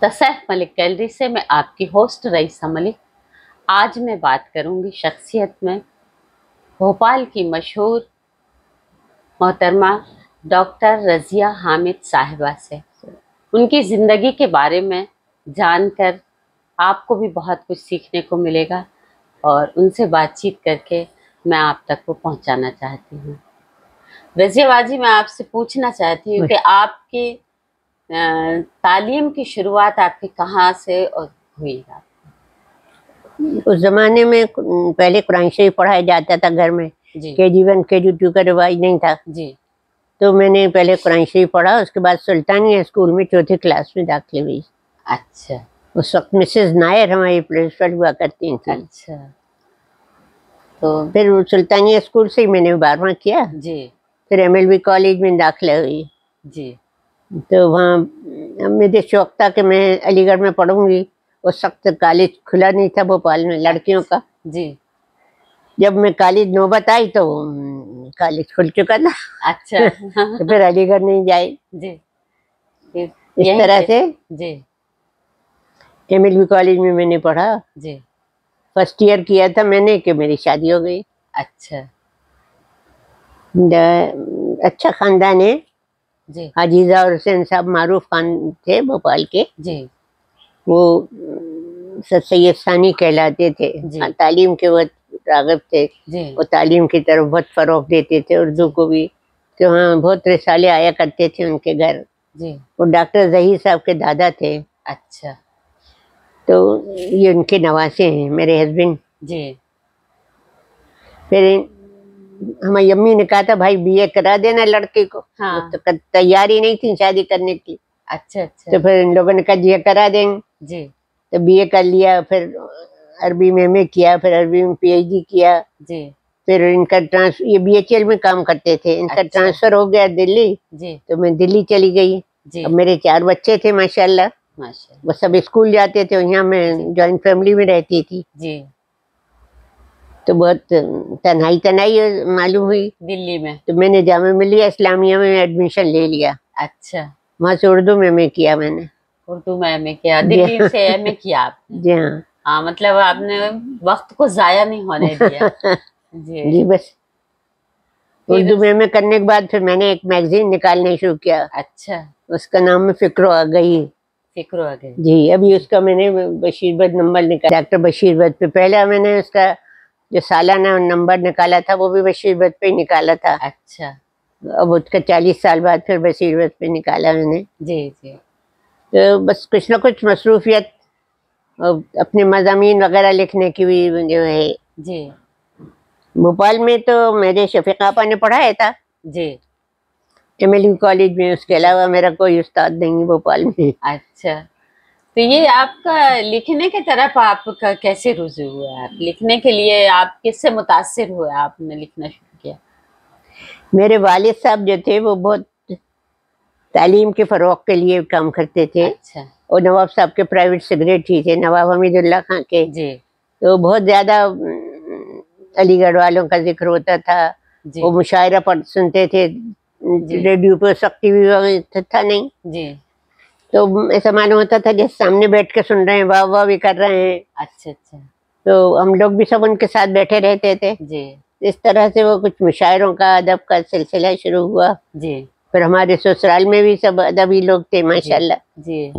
The Saif Malik gallery से मैं आपकी होस्ट रईसा मलिक। आज मैं बात करूंगी शख्सियत में भोपाल की मशहूर मोहतरमा डॉक्टर रज़िया हामिद साहिबा से। उनकी ज़िंदगी के बारे में जानकर आपको भी बहुत कुछ सीखने को मिलेगा और उनसे बातचीत करके मैं आप तक वो पहुंचाना चाहती हूँ। रज़िया बाजी, मैं आपसे पूछना चाहती हूँ कि आपकी तालीम की शुरुआत आपकी कहाँ से और हुई? उस जमाने में पहले कुरान शरीफ पढ़ाया जाता था घर में। KG1 KG2 का रिवाज नहीं था जी। तो मैंने पहले कुरान शरीफ पढ़ा, उसके बाद सुल्तानिया स्कूल में चौथी क्लास में दाखिले हुई। अच्छा। उस वक्त मिसेस नायर हमारी प्रिंसिपल हुआ करती थी। अच्छा। तो फिर सुल्तानिया स्कूल से ही मैंने 12वां किया जी। फिर MLB कॉलेज में दाखिला हुई जी। तो वहाँ मुझे शौक था कि मैं अलीगढ़ में पढ़ूंगी। उस वक्त कॉलेज खुला नहीं था भोपाल में लड़कियों का। जी। जब मैं कॉलेज नौबत आई तो कॉलेज खुल चुका था। अच्छा। तो फिर अलीगढ़ नहीं जाए। जी। इस तरह से जी MLB कॉलेज में मैंने पढ़ा। जी। फर्स्ट ईयर किया था मैंने कि मेरी शादी हो गई। अच्छा। अच्छा खानदान है जी। हाजीजा और हुसैन साहब मारूफ खान थे भोपाल के। जी। वो सर सैयद सानी कहलाते थे। तालीम के बहुत राग़िब थे। वो तालीम की तरफ बहुत फ़रोग़ देते थे, उर्दू को भी। तो हाँ, बहुत रिसाले आया करते थे उनके घर। जी। वो डॉक्टर ज़हीर साहब के दादा थे। अच्छा। तो ये उनके नवासे हैं मेरे हस्बैंड। जी। फिर हमारी अम्मी ने कहा था भाई BA करा देना लड़के को। हाँ। तो तैयारी नहीं थी शादी करने की। अच्छा अच्छा। तो फिर इन लोगों ने कहा जी करा देंगे। जी। तो BA कर लिया, फिर अरबी में MA किया, फिर अरबी में PhD किया। जी। फिर इनका ये BHL में काम करते थे। इनका अच्छा। ट्रांसफर हो गया दिल्ली। जी। तो मैं दिल्ली चली गई। अब मेरे 4 बच्चे थे माशाल्लाह। वो सब स्कूल जाते थे, यहाँ मैं जॉइंट फैमिली में रहती थी। जी। तो बहुत तन्हाई मालूम हुई दिल्ली में। तो मैंने जामिया मिलिया इस्लामिया में एडमिशन ले लिया। अच्छा। वहाँ से उर्दू में MA किया मैंने। उर्दू में MA किया, दिल्ली से MA किया आपने? जी हाँ। हाँ, मतलब आपने वक्त को जाया नहीं होने दिया। जी बस उर्दू में MA करने के बाद फिर मैंने एक मैगजीन निकालने शुरू किया। अच्छा। उसका नाम है फिक्रो आ गई। फिक्रो आ गई। जी। अभी उसका मैंने बशीर बद नंबर निकाला, डॉक्टर बशीर बद पे। पहले मैंने उसका जो सालाना नंबर निकाला था वो भी बशीर बद पे निकाला था। अच्छा। अब उसका 40 साल बाद फिर बशीर बद पे निकाला मैंने। जी जी। तो बस कुछ ना कुछ मसरूफियत अपने मज़ामीन वगैरह लिखने की भी जो है। जी। भोपाल में तो मेरे शफीक आपा ने पढ़ाया था। जी। MLB कॉलेज में। उसके अलावा मेरा कोई उस्ताद नहीं भोपाल में। अच्छा। तो ये आपका लिखने की तरफ आपका कैसे रुजू हुआ? आप लिखने के लिए आप किससे मुतासिर हुए, आपने लिखना शुरू किया? मेरे वालिद साहब जो थे वो बहुत तालीम के फ़रोग़ के लिए काम करते थे। अच्छा। और नवाब साहब के प्राइवेट सेक्रेटरी थे, नवाब हमीदुल्लाह खां के। जी। तो बहुत ज़्यादा अलीगढ़ वालों का जिक्र होता था। वो मुशायरा सुनते थे रेडियो पे। उस वक्त TV था नहीं। जी। तो ऐसा मालूम होता था जैसे सामने बैठ के सुन रहे हैं, वाह वाह भी कर रहे हैं। अच्छा अच्छा। तो हम लोग भी सब उनके साथ बैठे रहते थे। जी। इस तरह से वो कुछ मुशायरों का अदब का सिलसिला शुरू हुआ। जी। फिर हमारे ससुराल में भी सब अदबी लोग थे माशाल्लाह। जी।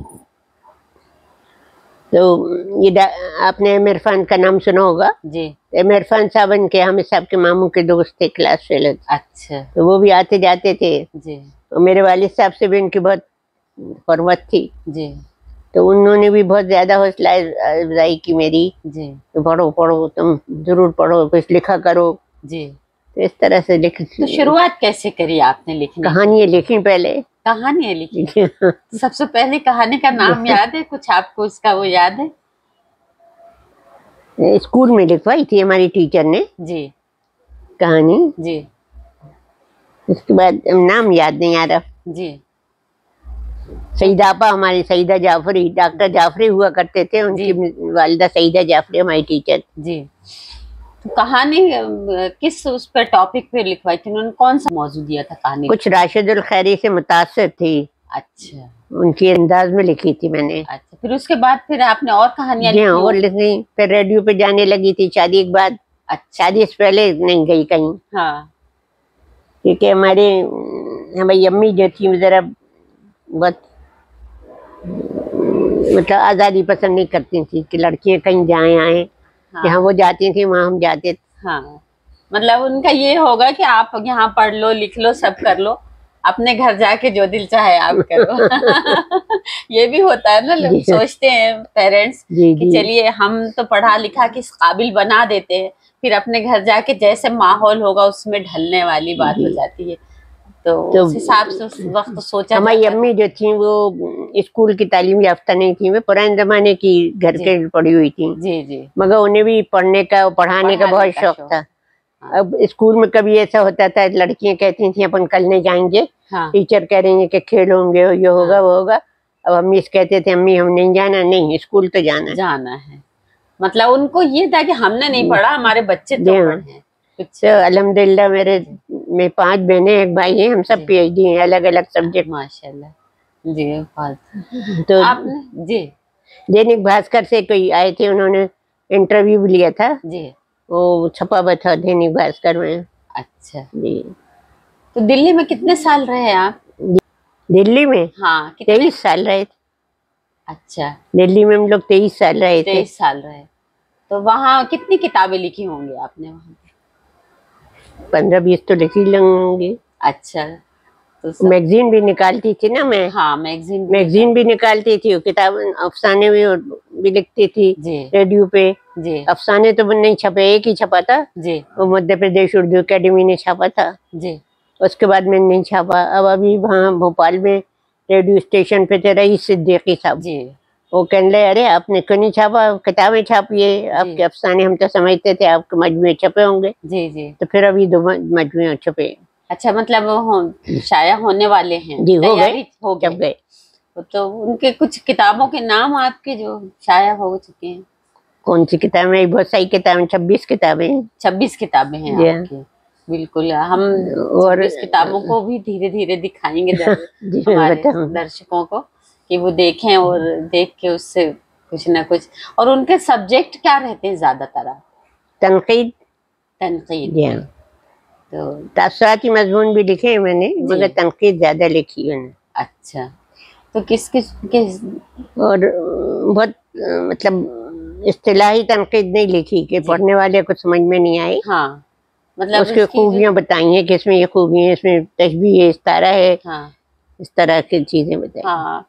तो ये आपने एम इरफान का नाम सुना होगा। जी। एम इरफान साहब इनके हामिद साहब के मामू के दोस्त थे, क्लास फेलो। अच्छा। तो वो भी आते जाते थे। जी। और मेरे वालिद साहब से भी उनकी बहुत फरमत थी। जी। तो उन्होंने भी बहुत ज्यादा हौसला अफजाई की मेरी। जी। तो पढ़ो पढ़ो, तुम जरूर पढ़ो, कुछ लिखा करो। जी। तो इस तरह से तो शुरुआत कैसे करी आपने लिखने? कहानियाँ लिखी पहले। कहानियाँ लिखी? सबसे पहले कहानी का नाम याद है कुछ आपको? उसका वो याद है? स्कूल में लिखवाई थी हमारी टीचर ने। जी। कहानी। जी। उसके बाद नाम याद नहीं आ रहा। जी। सईदा आपा हमारी, सईदा जाफरी, डॉक्टर जाफरी हुआ करते थे। उनकी वालिदा सईदा जाफरी हमारी टीचर। जी। तो कहानी किस उस पर टॉपिक पे लिखवाई थी उन्होंने? कौन सा मौजू दिया था कहानी? कुछ राशिदुल खैरी से मुतासिर थी। अच्छा। उनकी अंदाज में लिखी थी मैंने। अच्छा। फिर उसके बाद फिर आपने और कहानियां लिखी? और लिखी। फिर रेडियो पे जाने लगी थी शादी के बाद। अच्छा। शादी से पहले नहीं गई कहीं। हाँ। क्योंकि हमारी अम्मी जो थी वो जरा बहुत मतलब आज़ादी पसंद नहीं करती थी कि लड़कियां कहीं जाएं आए। हाँ। जहाँ वो जाती थी वहाँ हम जाते थे। हाँ, मतलब उनका ये होगा कि आप यहाँ पढ़ लो, लिख लो, सब कर लो, अपने घर जाके जो दिल चाहे आप करो। ये भी होता है ना, लोग सोचते हैं पेरेंट्स कि चलिए हम तो पढ़ा लिखा के काबिल बना देते हैं, फिर अपने घर जाके जैसे माहौल होगा उसमें ढलने वाली बात हो जाती है। तो उस हिसाब से उस वक्त सोचा। हमारी अम्मी जो थी वो स्कूल की तालीम याफ्ता नहीं थी, वे पुराने जमाने की घर के पढ़ी हुई थी। जी जी। मगर उन्हें भी पढ़ने का पढ़ाने का बहुत शौक था। अब स्कूल में कभी ऐसा होता था, लड़कियां कहती थी अपन कल नहीं जाएंगे। हाँ। टीचर कह रही है कि खेल होंगे, ये होगा वो होगा। अब अम्मी से कहते थे अम्मी हम नहीं जाना, नहीं स्कूल तो जाना है। मतलब उनको ये था कि हमने नहीं पढ़ा, हमारे बच्चे तो पढ़े। तो अल्हम्दुलिल्लाह मेरे में 5 बहनें एक भाई हैं, हम सब PhD हैं अलग अलग सब्जेक्ट। माशाल्लाह जी। तो आपने जी दैनिक भास्कर से कोई आए थे, उन्होंने इंटरव्यू लिया था जी, वो छपा हुआ था दैनिक भास्कर में। अच्छा जी। तो दिल्ली में कितने साल रहे आप? दिल्ली में? हाँ, 23 साल रहे थे। अच्छा, दिल्ली में हम लोग 23 साल रहे थे। 23 साल रहे। तो वहाँ कितनी किताबें लिखी होंगी आपने? वहाँ 15-20 तो लिखी होंगी। अच्छा। तो मैगजीन भी निकालती थी ना मैं। हाँ, मैगजीन भी निकालती थी, किताब अफसाने भी लिखती थी रेडियो पे जी। अफसाने तो नहीं छपे, एक ही छपा था जी, वो मध्य प्रदेश उर्दू अकेडमी ने छापा था जी। उसके बाद मैंने नहीं छापा। अब अभी वहाँ भोपाल में रेडियो स्टेशन पे थे रईस सिद्दीकी साहब जी, वो कहने लगे अरे आपने क्यों नहीं छापा, किताबें छापिए, आपके अफसाने हम तो समझते थे आपके मजमूए छपे होंगे जी जी। तो फिर अभी 2 मजमूए छपे। अच्छा, मतलब शाया होने वाले हैं जी, हो गए। तो उनके कुछ किताबों के नाम आपके जो शाया हो चुके हैं? कौन सी किताबें? बहुत सारी किताबें, 26 किताबें। 26 किताबें हैं आपकी। बिल्कुल, हम और 26 किताबों को भी धीरे धीरे दिखाएंगे हमारे दर्शकों को कि वो देखें और देख के उससे कुछ ना कुछ। और उनके सब्जेक्ट क्या रहते हैं ज्यादातर? तनकीद। तो तासुराती मजमून भी लिखे हैं मैंने, मगर तनकीद ज्यादा लिखी है। अच्छा, तो किस और बहुत मतलब इस्तिलाही तनकीद नहीं लिखी कि पढ़ने वाले को समझ में नहीं आई। हाँ, मतलब उसकी खूबियां बताई हैं कि इसमें ये खूबियां है, इसमें तशबीह है, इस्तारा है। हाँ, इस तरह की चीजें बताई। हाँ,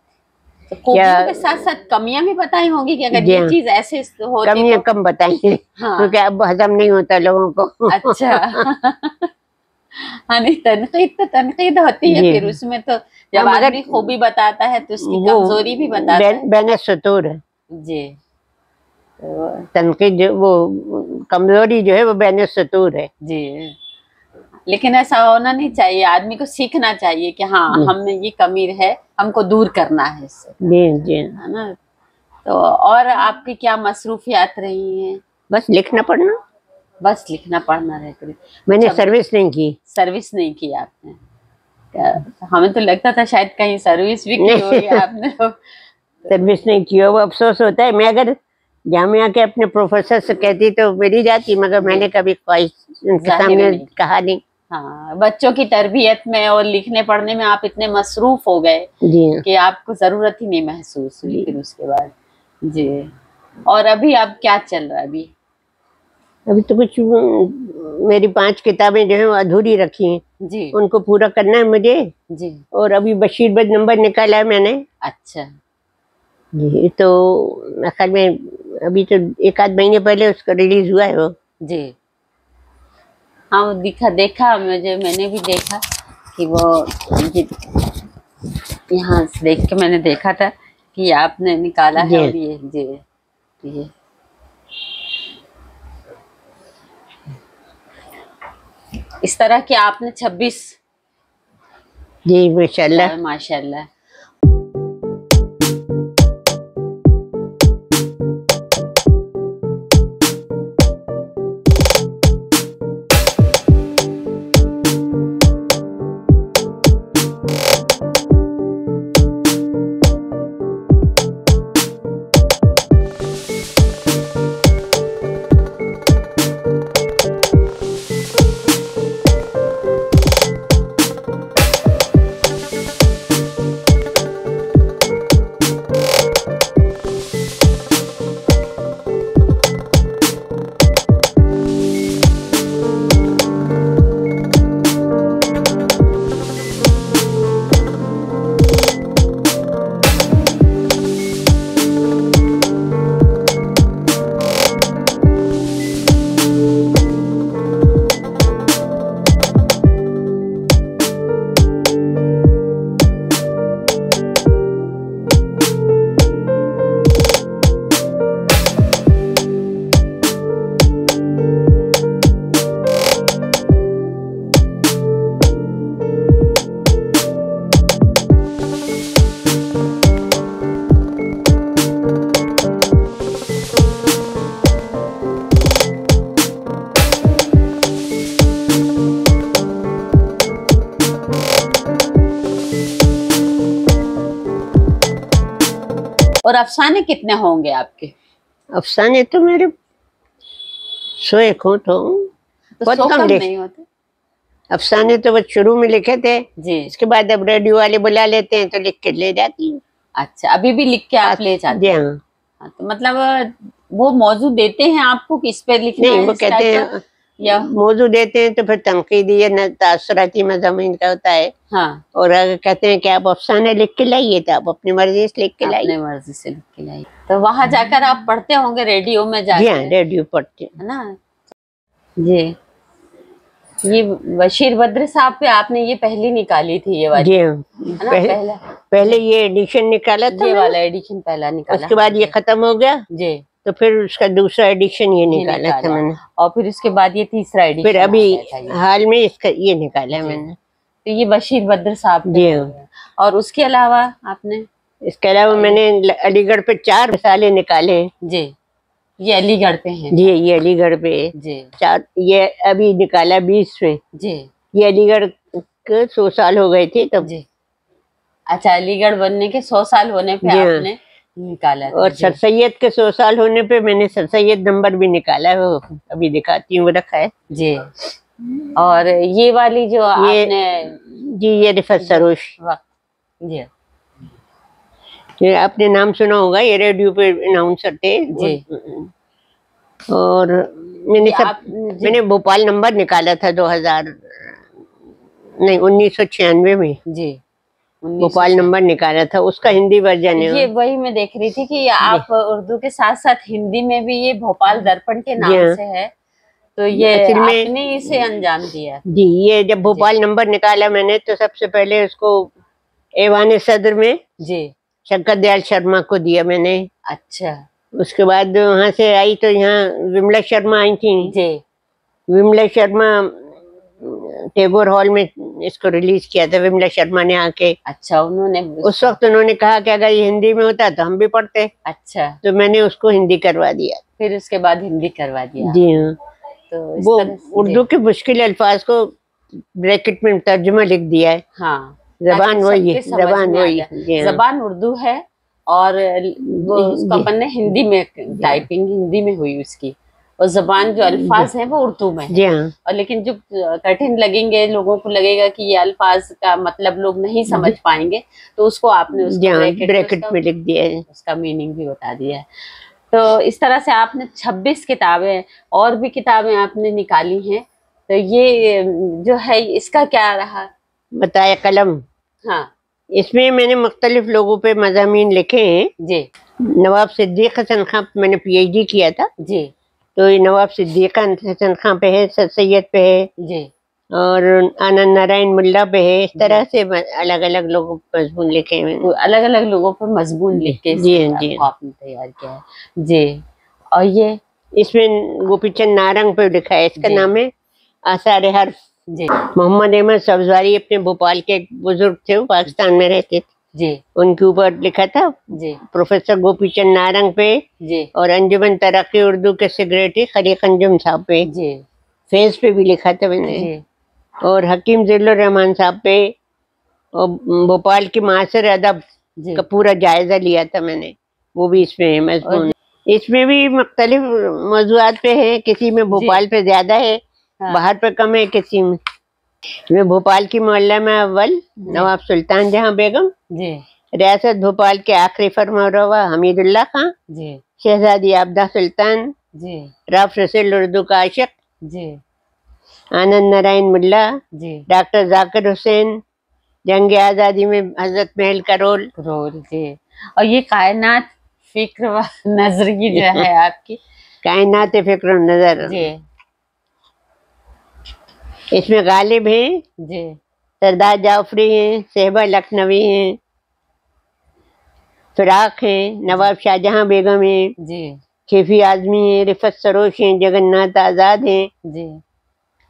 तो खूबियों के साथ साथ कमियां भी बताई होंगी कि अगर ये चीज ऐसे होती कमियां कम बताई हैं। हाँ, क्योंकि अब हजम नहीं होता लोगों को। अच्छा। हाँ, नहीं तनकीद तो तनकीद होती है, फिर उसमें तो जब आदमी खूबी बताता है तो उसकी कमजोरी भी बताता है। बैन सतूर है जी। तनकीद वो कमजोरी जो है वो बैन सतूर है जी। लेकिन ऐसा होना नहीं चाहिए, आदमी को सीखना चाहिए कि हाँ हम में ये कमी है, हमको दूर करना है इससे जी, है ना। तो और आपकी क्या मसरूफियात रही हैं? बस लिखना पढ़ना। बस लिखना पढ़ना रहता। मैंने सर्विस नहीं की। सर्विस नहीं की आपने? हमें तो लगता था शायद कहीं सर्विस भी की होगी आपने। सर्विस नहीं की हो, वो अफसोस होता है। मैं अगर जामिया के अपने प्रोफेसर से कहती तो मिली जाती, मगर मैंने कभी ख्वाहिश उनके सामने कहा नहीं। हाँ, बच्चों की तरबियत में और लिखने पढ़ने में आप इतने मसरूफ हो गए कि आपको जरूरत ही नहीं महसूस हुई फिर उसके बाद जी। और अभी अब क्या चल रहा है? अभी तो कुछ, मेरी 5 किताबें जो है वो अधूरी रखी हैं जी, उनको पूरा करना है मुझे जी। और अभी बशीर बद नंबर निकाला है मैंने। अच्छा जी, तो ख्याल में अभी तो 1 आध महीने पहले उसका रिलीज हुआ है वो जी। हाँ, देखा मैंने भी देखा कि वो यहाँ से देख के मैंने देखा था कि आपने निकाला है। और ये जी इस तरह की आपने 26 जी माशाल्लाह माशाल्लाह। और अफसाने कितने होंगे आपके? अफसाने तो मेरे 100 हो तो बहुत कम नहीं होते। अफसाने तो बस शुरू में लिखे थे जी, इसके बाद अब रेडियो वाले बुला लेते हैं तो लिख के ले जाती हूँ। अच्छा, अभी भी लिख के आप ले जाते हैं? हाँ, तो मतलब वो मौजू देते हैं आपको कि इस पे लिखना नहीं, है? वो कहते हैं या मौजू देते हैं तो फिर तनकीदी या तासराती मज़ामीन का होता है। हाँ, और अगर कहते हैं कि आप अफसाने लिख के लाइए तो आप अपनी मर्जी से लिख के लाइए। अपने मर्जी से लिख के लाइए। तो वहां जाकर आप पढ़ते होंगे रेडियो में जाकर? जी हाँ, रेडियो पढ़ते है ना जी। ये बशीर बद्र साहब पे आपने ये पहली निकाली थी ये वाली? जी है ना? पहले ये एडिशन निकाला था, ये वाला एडिशन पहला निकाला। उसके बाद ये खत्म हो गया जी, तो फिर उसका दूसरा एडिशन ये निकाला था मैंने, और फिर उसके बाद ये तीसरा एडिशन, फिर अभी हाल में इसका ये निकाला मैंने। तो ये बशीर बद्र साहब जी। और उसके अलावा आपने? इसके अलावा मैंने अलीगढ़ पे 4 रिसाले निकाले जी। ये अलीगढ़ पे हैं? जी, ये अलीगढ़ पे जी। 4, ये अभी निकाला 20 में जी। ये अलीगढ़ के 100 साल हो गए थे तब जी। अच्छा, अलीगढ़ बनने के 100 साल होने पे आपने निकाला था। और सर सैयद के 100 साल होने पे मैंने सर सैयद नंबर भी निकाला है, वो अभी दिखाती हूँ, वो रखा है जी। और ये वाली जो आपने जी, ये रिफत सरोश जी, ये आपने नाम सुना होगा, ये रेडियो पे अनाउंसर थे जी। और मैंने भोपाल नंबर निकाला था 1996 में जी। भोपाल नंबर निकाला था, उसका हिंदी वर्जन है। ये वही मैं देख रही थी कि आप उर्दू के साथ साथ हिंदी में भी ये भोपाल दर्पण के नाम से है, तो ये आपने इसे अंजाम दिया जी। ये जब भोपाल नंबर निकाला मैंने तो सबसे पहले उसको ऐवान सदर में जी शंकर दयाल शर्मा को दिया मैंने। अच्छा। उसके बाद वहाँ से आई तो यहाँ विमला शर्मा आई थी जी। विमला शर्मा टैगोर हॉल में इसको रिलीज किया था विमला शर्मा ने आके। अच्छा, उन्होंने उस वक्त उन्होंने कहा कि अगर ये हिंदी में होता तो हम भी पढ़ते। अच्छा। तो मैंने उसको हिंदी करवा दिया, फिर उसके बाद हिंदी करवा दिया जी हाँ। तो वो उर्दू के मुश्किल अल्फाज को ब्रैकेट में तर्जुमा लिख दिया है। हाँ, जबान वही है, जबान उर्दू है और वो उसको अपन ने हिंदी में टाइपिंग हिंदी में हुई उसकी, और जबान जो अल्फाज है वो उर्दू में है। और लेकिन जो कठिन लगेंगे, लोगों को लगेगा कि ये अल्फाज का मतलब लोग नहीं समझ पाएंगे, तो उसको आपने ब्रैकेट में लिख दिया है, उसका मीनिंग भी बता दिया है। तो इस तरह से आपने 26 किताबें और भी किताबें आपने निकाली हैं। तो ये जो है इसका क्या रहा? बताया कलम। हाँ, इसमें मैंने मुख्तलिफ लोगों पे मज़ामीन लिखे हैं जी। नवाब सिद्दीक हसन खां पे मैंने PhD किया था जी। तो ये नवाब सिद्दीक हसन खां पे है, सर सैयद पे है जी, और आनंद नारायण मुल्ला पे है। इस तरह से अलग अलग लोगों पर मजमून लिखे हैं, अलग अलग लोगों पर मजमून लिख के जी जी आपने तैयार किया है जी। और ये इसमें गोपीचंद नारंग पे लिखा है, इसका नाम है आसार हर्फ जी। मोहम्मद अहमद सब्जवारी अपने भोपाल के एक बुजुर्ग थे, वो पाकिस्तान में रहते थे जी, उनके ऊपर लिखा था जी। प्रोफेसर गोपीचंद नारंग पे जी, और अंजुमन तरक्की उर्दू के सेक्रेटरी खलीक अंजुम साहब पे जी। फेज पे भी लिखा था मैंने जी। और हकीम जिल्लुर रहमान साहब पे, और भोपाल की मासर अदब का पूरा जायजा लिया था मैंने, वो भी इसमें है मजमून। इसमें भी मुख्तलिफ मौज़ूआत पे है, किसी में भोपाल पे ज्यादा है, बाहर पे कम है, किसी में भोपाल की मोहल्ला में अव्वल नवाब सुल्तान जहां बेगम जी, रियासत भोपाल के आखिरी फरमारवा हमीदुल्ला खां जी, शहजादी आबदा सुल्तान जी, रफ रसूल उर्दू का आशिक जी, आनंद नारायण मुल्ला जी, डॉक्टर जाकिर हुसैन, जंग आजादी में हजरत महल का रोल जी। और ये कायनात फिक्र व नजर की जो है आपकी, कायनात फिक्र नजर जी, इसमें गालिब हैं जी, सरदार जाफरी हैं, सहबा लखनवी हैं, फिराक हैं, नवाब शाहजहां बेगम हैं जी, खेफी आजमी हैं, रिफत सरोश हैं, जगन्नाथ आजाद हैं जी,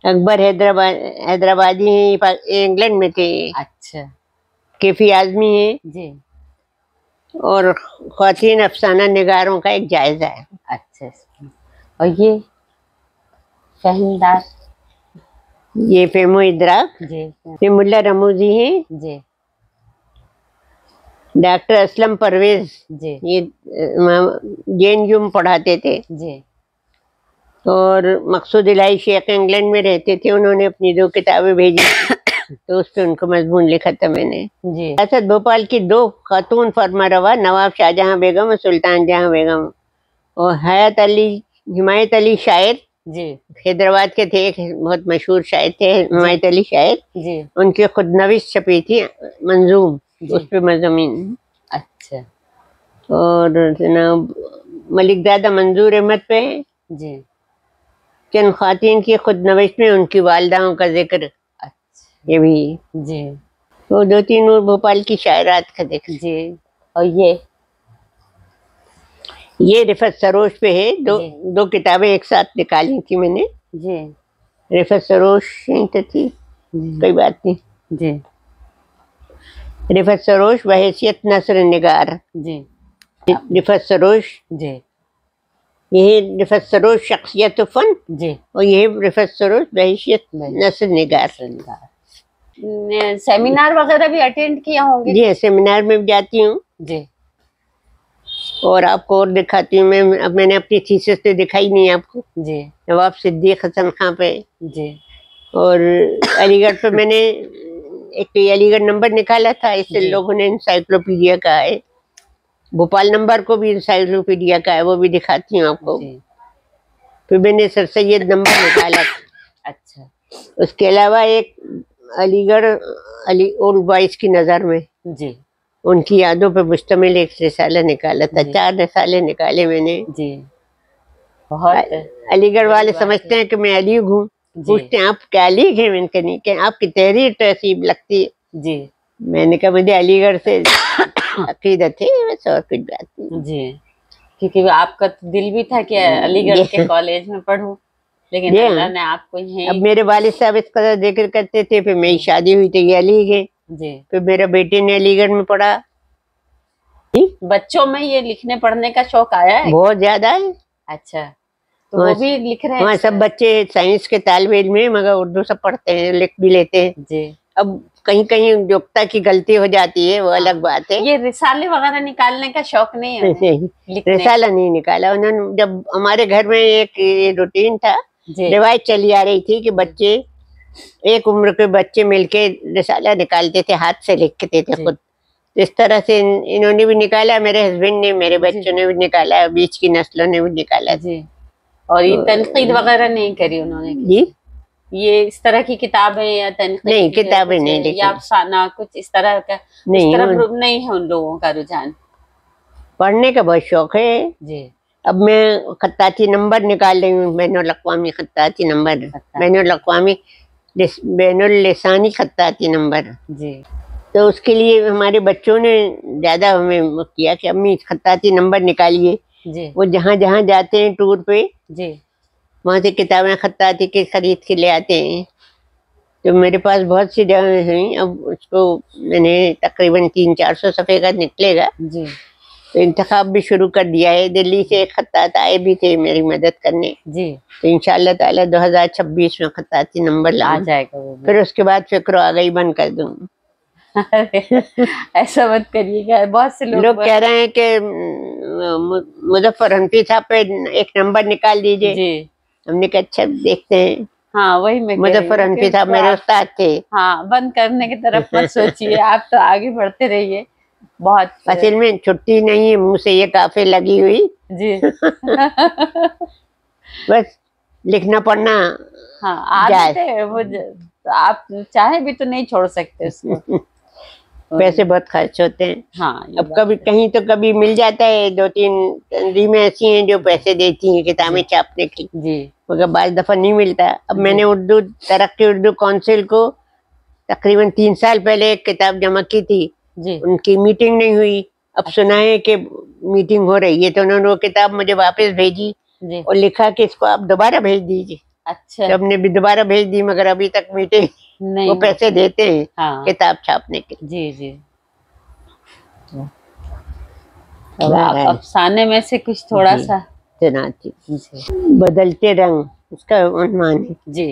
अकबर हैदराबादी हैं, इंग्लैंड में थे। अच्छा। खेफी आजमी हैं जी, और ख्वातीन अफसाना निगारों का एक जायजा है। अच्छा। और ये फहमदार, ये फेमो इदराक जी, ये मुल्ला रमूजी हैं जी, डॉक्टर असलम परवेज जी, ये JNU में पढ़ाते थे जी। और मकसूद इलाही शेख इंग्लैंड में रहते थे, उन्होंने अपनी 2 किताबें भेजी तो उस पर उनको मजमून लिखा था मैंने जी। रियासत भोपाल की 2 खातून फरमारवा, नवाब शाहजहां बेगम और सुल्तान जहां बेगम, और हयात अली, हिमायत अली शायर जी, हैदराबाद के थे, एक बहुत मशहूर शायर थे हिमायत अली शायर जी। उनकी खुदनविश छपी थी मंजूम, उस पे मज़ामीन। अच्छा। और जनाब मलिकजादा मंजूर अहमद पे जी, चंद खातून की खुदनविश में उनकी वालदाओं का जिक्र। अच्छा। ये भी जी। तो 2-3 और भोपाल की शायरात का जिक्र जी। और ये रिफत सरोश पे है, 2 किताबें एक साथ निकाली थी मैंने जी। रिफत सरोश यहीं तो थी, कोई बात नहीं जी। रिफत सरोश बहैसियत नसर निगार जी, रिफत सरोश जी। यही रिफत सरोश शख्सियत फन जी, और यही रिफत सरोश बहैसियत नसर निगार। सेमिनार वगैरह भी अटेंड किया होंगे जी? सेमिनार में भी जाती हूँ जी। और आपको और दिखाती हूँ मैं, अब मैंने अपनी थीसिस तो दिखाई नहीं आपको जी, नवाब सिद्दीक हसन खां पे जी। और अलीगढ़ पे मैंने एक अलीगढ़ नंबर निकाला था, इससे लोगों ने इंसाइक्लोपीडिया का है, भोपाल नंबर को भी इंसाइक्लोपीडिया का है, वो भी दिखाती हूँ आपको। फिर मैंने सर सैयद नंबर निकाला। अच्छा। उसके अलावा एक अलीगढ़ अली ओल्ड बॉयज की नजर में जी, उनकी यादों पे मुश्तमिल एक रिसाला निकाला था, 4 रिसाले निकाले मैंने जी। बहुत अलीगढ़ वाले समझते हैं कि मैं अलीग हूँ, पूछते हैं आप क्या अलीग है, मैंने कहा नहीं, कि आपकी तहरीर तहसीब लगती है जी। मैंने कहा मुझे अलीगढ़ से अकीदत है, बस और कुछ बात नहीं जी। क्योंकि आपका तो दिल भी था कि अलीगढ़ के कॉलेज में पढ़ूं, लेकिन अल्लाह ने आपको यहीं। अब मेरे वालिद साहब इस कदर जिक्र करते थे, फिर मेरी शादी हुई तो ये अलीग है जी। फिर मेरा बेटे ने अलीगढ़ में पढ़ा। बच्चों में ये लिखने पढ़ने का शौक आया है? बहुत ज्यादा है। अच्छा, तो वो भी लिख रहे हैं? सब बच्चे साइंस के तालिबे इल्म में, मगर उर्दू सब पढ़ते हैं, लिख भी लेते हैं जी। अब कहीं कहीं योग्यता की गलती हो जाती है, वो अलग बात है। ये रिसाले वगैरह निकालने का शौक नहीं है? रिसाला नहीं निकाला उन्होंने। जब हमारे घर में एक रूटीन था, रिवायत चली आ रही थी कि बच्चे एक उम्र के बच्चे मिलके रिसाला निकालते थे, हाथ से लिखते थे खुद। इस तरह से इन्होंने भी निकाला, मेरे हस्बैंड ने, मेरे बच्चों ने भी निकाला, बीच की नस्लों ने भी निकाला जी। और ये तनकीद वगैरह नहीं करी उन्होंने जी? ये इस तरह की किताबें या तनकीद? नहीं, किताबें नहीं लिखी या अफसाना कुछ इस तरह का नहीं, इस तरह नहीं है उन लोगों का रुझान। पढ़ने का बहुत शौक है जी। अब मैं खत्ताती नंबर निकाल रही हूँ, बैनुल अक़वामी खत्ताती नंबर, बैनुल अक़वामी बैनुल लिसानी खत्ताती नंबर जी। तो उसके लिए हमारे बच्चों ने ज्यादा हमें किया कि अम्मी खत्ताती नंबर निकालिए जी। वो जहाँ जहाँ जाते हैं टूर पे जी, वहाँ से किताबें खत्ताती के खरीद के ले आते हैं। तो मेरे पास बहुत सी जगह हैं, अब उसको मैंने तकरीबन 300-400 सफ़े का निकलेगा जी। तो इंतखाब भी शुरू कर दिया है। दिल्ली से एक खत्तात आए भी थे मेरी मदद करने जी। तो इंशाअल्लाह ताला 2026 में खत्ताती नंबर आ जाएगा वो। फिर उसके बाद फिक्र आ गई बंद कर दूँ। ऐसा मत करिएगा, बहुत से लोग कह रहे हैं कि मुजफ्फर हनफी साहब पे एक नंबर निकाल दीजिए जी। हमने कहा अच्छा देखते हैं। हाँ वही मैं मुजफ्फर हनफी साहब मेरे उस्ताद थे। हाँ, बंद करने की तरफ मत सोचिए, आप तो आगे बढ़ते रहिए। बहुत असल में छुट्टी नहीं है, मुँह से ये काफी लगी हुई जी। बस लिखना पढ़ना हाँ आदत है वो, आप चाहे भी तो नहीं छोड़ सकते उसको। पैसे बहुत खर्च होते हैं। हाँ, अब कभी कहीं तो कभी मिल जाता है, 2-3 तंजीमें ऐसी हैं जो पैसे देती हैं किताबें छापने की जी, मगर बाज़ दफा नहीं मिलता। अब मैंने उर्दू तरक्की उर्दू काउंसिल को तकरीबन 3 साल पहले एक किताब जमा की थी जी। उनकी मीटिंग नहीं हुई, अब सुना है कि मीटिंग हो रही है, तो उन्होंने वो किताब मुझे वापस भेजी जी। और लिखा कि इसको आप दोबारा भेज दीजिए। अच्छा, तो हमने भी दोबारा भेज दी, मगर अभी तक मीटिंग नहीं, वो पैसे देते हैं हाँ। किताब छापने के जी जी। अफसाने में से कुछ थोड़ा सा सुनाती। बदलते रंग उसका उन्वान है जी।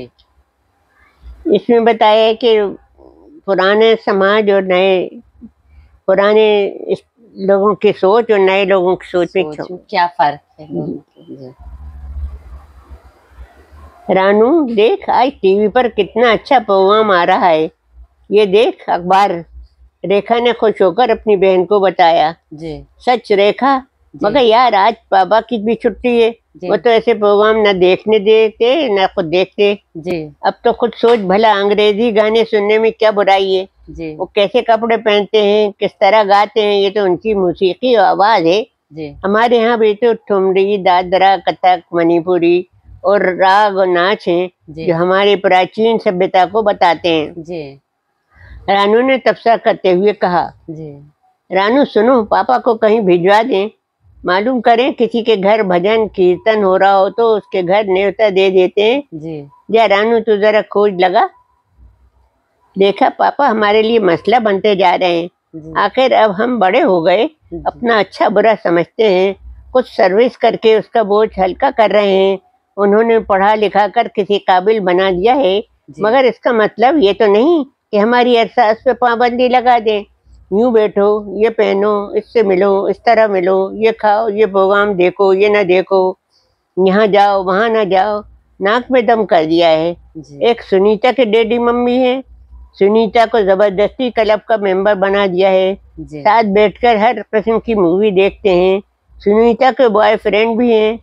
इसमें बताया है कि पुराने समाज और नए पुराने लोगों की सोच और नए लोगों की सोच में क्या फर्क है? रानू देख, आज टीवी पर कितना अच्छा प्रोग्राम आ रहा है, ये देख अखबार। रेखा ने खुश होकर अपनी बहन को बताया। जी। सच रेखा, मगर यार आज पापा की भी छुट्टी है, वो तो ऐसे प्रोग्राम न देखने देते न खुद देखते। जी। अब तो खुद सोच भला, अंग्रेजी गाने सुनने में क्या बुराई है? जी। वो कैसे कपड़े पहनते हैं, किस तरह गाते हैं, ये तो उनकी मौसीकी आवाज है। जी। हमारे यहाँ भी तो ठुमरी, दादरा, कथक, मणिपुरी और राग और नाच हैं जो हमारी प्राचीन सभ्यता को बताते हैं। जी। रानू ने तबसरा करते हुए कहा। जी। रानू सुनो, पापा को कहीं भिजवा दें, मालूम करें किसी के घर भजन कीर्तन हो रहा हो तो उसके घर न्योता दे देते हैं। जी। जा रानू, तू जरा खोज लगा। देखा पापा, हमारे लिए मसला बनते जा रहे हैं। आखिर अब हम बड़े हो गए, अपना अच्छा बुरा समझते हैं, कुछ सर्विस करके उसका बोझ हल्का कर रहे हैं। उन्होंने पढ़ा लिखा कर किसी काबिल बना दिया है, मगर इसका मतलब ये तो नहीं कि हमारी एहसास पे पाबंदी लगा दें। यूं बैठो, ये पहनो, इससे मिलो, इस तरह मिलो, ये खाओ, ये प्रोग्राम देखो, ये ना देखो, यहाँ जाओ वहाँ ना जाओ, नाक में दम कर दिया है। एक सुनीता के डैडी मम्मी है, सुनीता को जबरदस्ती क्लब का मेंबर बना दिया है। साथ बैठकर हर किस्म की मूवी देखते हैं। सुनीता के बॉयफ्रेंड भी हैं।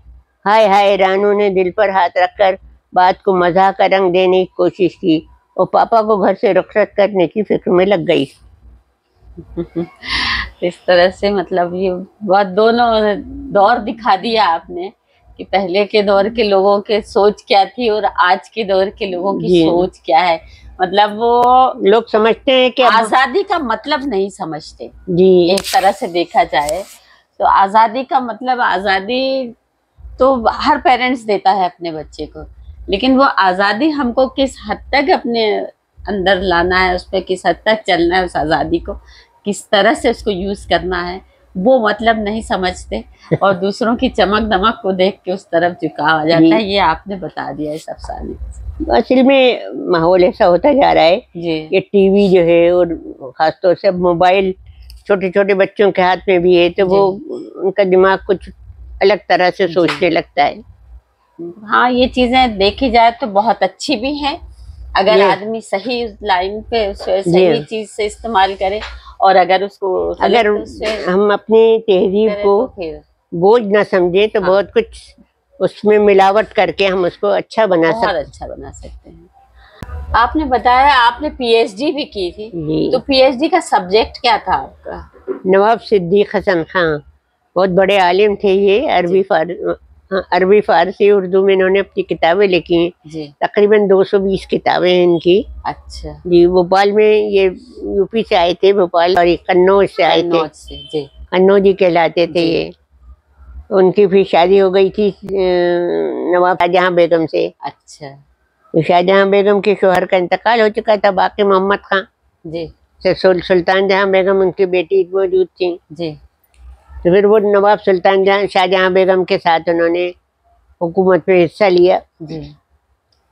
हाय हाय, रानू ने दिल पर हाथ रखकर बात को मजाक का रंग देने की कोशिश की और पापा को घर से रुखसत करने की फिक्र में लग गई। इस तरह से मतलब ये बहुत दोनों दौर दिखा दिया आपने कि पहले के दौर के लोगों के सोच क्या थी और आज के दौर के लोगों की सोच क्या है। मतलब वो लोग समझते हैं कि आजादी का मतलब नहीं समझते जी। एक तरह से देखा जाए तो आजादी का मतलब, आजादी तो हर पेरेंट्स देता है अपने बच्चे को, लेकिन वो आजादी हमको किस हद तक अपने अंदर लाना है, उस पर किस हद तक चलना है, उस आजादी को किस तरह से उसको यूज करना है, वो मतलब नहीं समझते और दूसरों की चमक दमक को देख के उस तरफ झुकाव आ जाता है। ये आपने बता दिया है सब सारी। असल में माहौल ऐसा होता जा रहा है जी। ये टीवी जो है और खासतौर से मोबाइल छोटे छोटे बच्चों के हाथ में भी है, तो वो उनका दिमाग कुछ अलग तरह से सोचने लगता है। हाँ, ये चीजें देखी जाए तो बहुत अच्छी भी है अगर आदमी सही लाइन पे सही चीज से इस्तेमाल करे, और अगर उसको हम अपनी तहजीब को बोझ ना समझे तो बहुत कुछ उसमें मिलावट करके हम उसको अच्छा बना सकते हैं। आपने बताया आपने पीएचडी भी की थी, तो पीएचडी का सब्जेक्ट क्या था आपका? नवाब सिद्दीक हसन खां बहुत बड़े आलिम थे ये। अरबी फारसी उर्दू में इन्होंने अपनी किताबें लिखी, तकरीबन 220 किताबें हैं इनकी। अच्छा जी। भोपाल में ये यूपी से आए थे, भोपाल और कन्नौज से आए थे। कन्नौजी कहलाते थे ये। उनकी फिर शादी हो गई थी नवाब शाहजहां बेगम से। अच्छा। शाहजहां बेगम के शोहर का इंतकाल हो चुका था, बाकी मोहम्मद खां जी। सुल्तान जहां बेगम उनकी बेटी मौजूद थी जी। तो फिर वो नवाब सुल्तान शाहजहां बेगम के साथ उन्होंने हुकूमत में हिस्सा लिया। जी।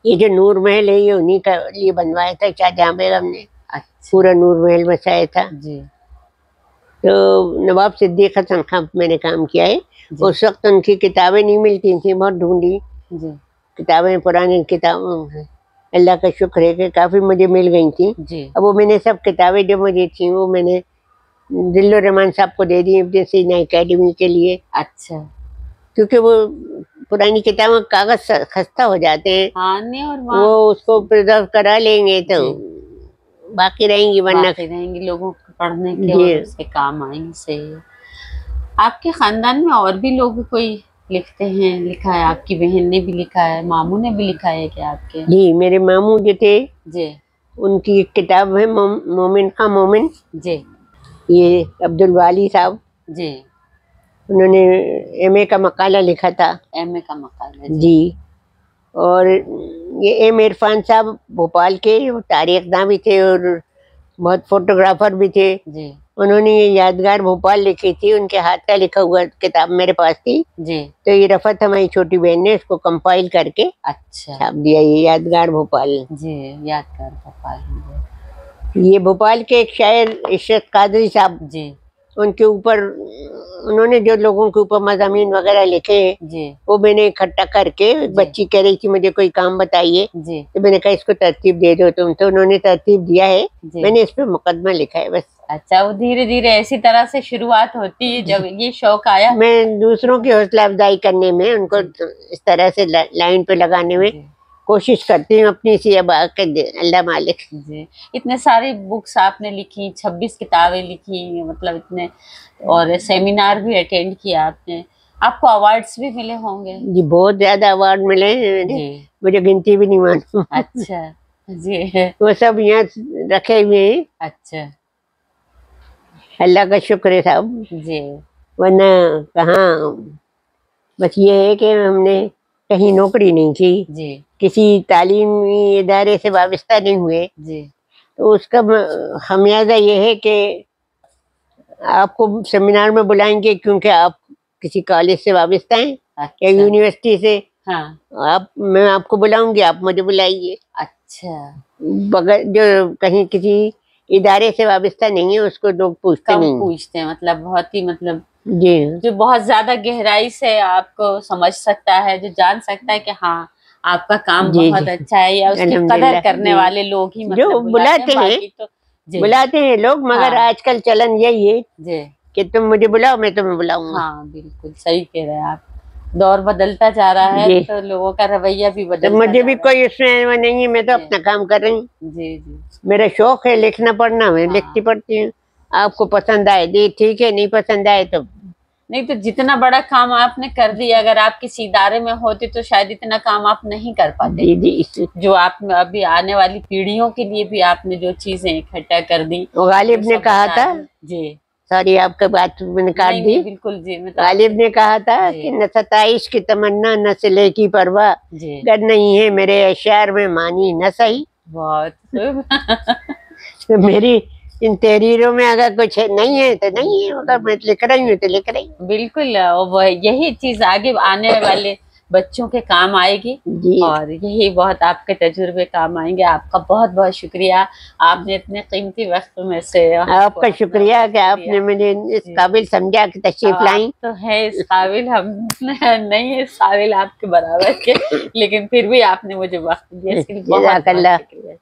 ये जो नूर महल है ये उन्हीं का लिए बनवाया था शाहजहां बेगम ने। अच्छा। पूरा नूर महल बसाया था। जी। तो नवाब सिद्दीक हसन खां मैंने काम किया है। उस वक्त उनकी किताबें नहीं मिलती थी, बहुत ढूंढी किताबें, पुरानी किताबें। अल्लाह का शुक्र है कि काफी मुझे मिल गई थी। अब वो मैंने सब किताबें जो मुझे थी वो मैंने दिल्लुर रहमान साहब को दे दी अपने सीना एकेडमी के लिए। अच्छा। क्योंकि वो पुरानी किताबें कागज खस्ता हो जाते हैं। हाँ, नहीं, और वो उसको प्रिजर्व करा लेंगे तो बाकी रहेंगी, वरना लोगों को पढ़ने के और उसके काम आएंगे। सही। आपके खानदान में और भी लोग कोई लिखते हैं, लिखा है? आपकी बहन ने भी लिखा है, मामू ने भी लिखा है क्या आपके? जी, मेरे मामू जो थे जी, उनकी एक किताब है मोमिन खां मोमिन जी। ये अब्दुल वाली साहब जी, उन्होंने एमए का मकाला लिखा था। एमए का मकाला जी। और ये एम इरफान साहब भोपाल के तारीखदां भी थे और बहुत फोटोग्राफर भी थे जी। उन्होंने ये यादगार भोपाल लिखी थी, उनके हाथ का लिखा हुआ किताब मेरे पास थी जी। तो ये रफत हमारी छोटी बहन ने इसको कंपाइल करके अच्छा छाप दिया, ये यादगार भोपाल जी। यादगार भोपाल। ये भोपाल के एक शायर इशरत कादरी साहब जी, उनके ऊपर उन्होंने जो लोगों के ऊपर मज़ामीन वगैरह लिखे जी, वो मैंने इकट्ठा करके, बच्ची कह रही थी मुझे कोई काम बताइए, तो मैंने कहा इसको तरतीब दे दो तुम, तो उन्होंने तरतीब दिया है, मैंने इस पे मुकदमा लिखा है बस। अच्छा, वो धीरे धीरे ऐसी तरह से शुरुआत होती है। जब ये शौक आया, मैं दूसरों की हौसला अफजाई करने में, उनको इस तरह से लाइन पे लगाने में कोशिश करती हूँ अपनी सी। अब अल्लाह मालिक जी। इतने सारी बुक्स आपने लिखी, 26 किताबें लिखी, मतलब इतने, और सेमिनार भी अटेंड किया आपने, आपको अवार्ड्स भी मिले होंगे जी? बहुत ज्यादा अवार्ड मिले जी, मुझे गिनती भी नहीं मालूम। अच्छा जी, वो सब यहाँ रखे हुए हैं। अच्छा, अल्लाह का शुक्र है साहब जी, वरना कहाँ। बस ये है कि हमने कहीं नौकरी नहीं की जी, किसी तालीमी इदारे से वाबस्ता नहीं हुए जी, तो उसका खमियाजा ये है कि आपको सेमिनार में बुलाएंगे क्योंकि आप किसी कॉलेज से वाबस्ता हैं। अच्छा। या यूनिवर्सिटी से। हाँ। मैं आपको बुलाऊंगी, आप मुझे बुलाइए। अच्छा, बगैर जो कहीं किसी इदारे से वाबस्ता नहीं है उसको लोग पूछते नहीं, पूछते हैं, मतलब बहुत ही, मतलब जी, जो बहुत ज्यादा गहराई से आपको समझ सकता है, जो जान सकता है कि हाँ आपका काम बहुत अच्छा है, या उसकी कदर करने वाले लोग ही मतलब जो बुलाते हैं, तो बुलाते हैं लोग। मगर आजकल चलन यही है कि तुम मुझे बुलाओ, मैं तुम्हें बुलाऊंगा। हाँ बिल्कुल सही कह रहे हैं आप, दौर बदलता जा रहा है तो लोगों का रवैया भी बदलता, तो मुझे भी कोई उसमें नहीं है, मैं तो अपना काम कर रही हूँ जी जी। मेरा शौक है लिखना पढ़ना, मैं लिखती पढ़ती हूँ। आपको पसंद आए जी ठीक है, नहीं पसंद आए तो नहीं। तो जितना बड़ा काम आपने कर दिया, अगर आप किसी इदारे में होते तो शायद इतना काम आप नहीं कर पाते जी जी। जो आप अभी आने वाली पीढ़ियों के लिए भी आपने जो चीजें इकट्ठा कर दी। वो गालिब ने कहा था जी, सॉरी आपके बात मैंने काट दी। बिल्कुल जी, गालिब ने कहा था कि न सताइश की तमन्ना न सिले की परवाह, गर नहीं है मेरे अशार में मानी न सही। बहुत तो मेरी इन तहरीरों में अगर कुछ नहीं है तो नहीं है, अगर मैं लिख रही हूँ तो लिख रही हूँ। बिल्कुल, यही चीज आगे आने वाले बच्चों के काम आएगी जी, और यही बहुत आपके तजुर्बे काम आएंगे। आपका बहुत बहुत शुक्रिया, आपने इतने कीमती वक्त में से। आपका शुक्रिया कि आपने मुझे इस काबिल समझा कि तशरीफ लाई। तो है इस काबिल, हम नहीं है इस काबिल आपके बराबर के, लेकिन फिर भी आपने मुझे वक्त दिया, इसके लिए बहुत शुक्रिया।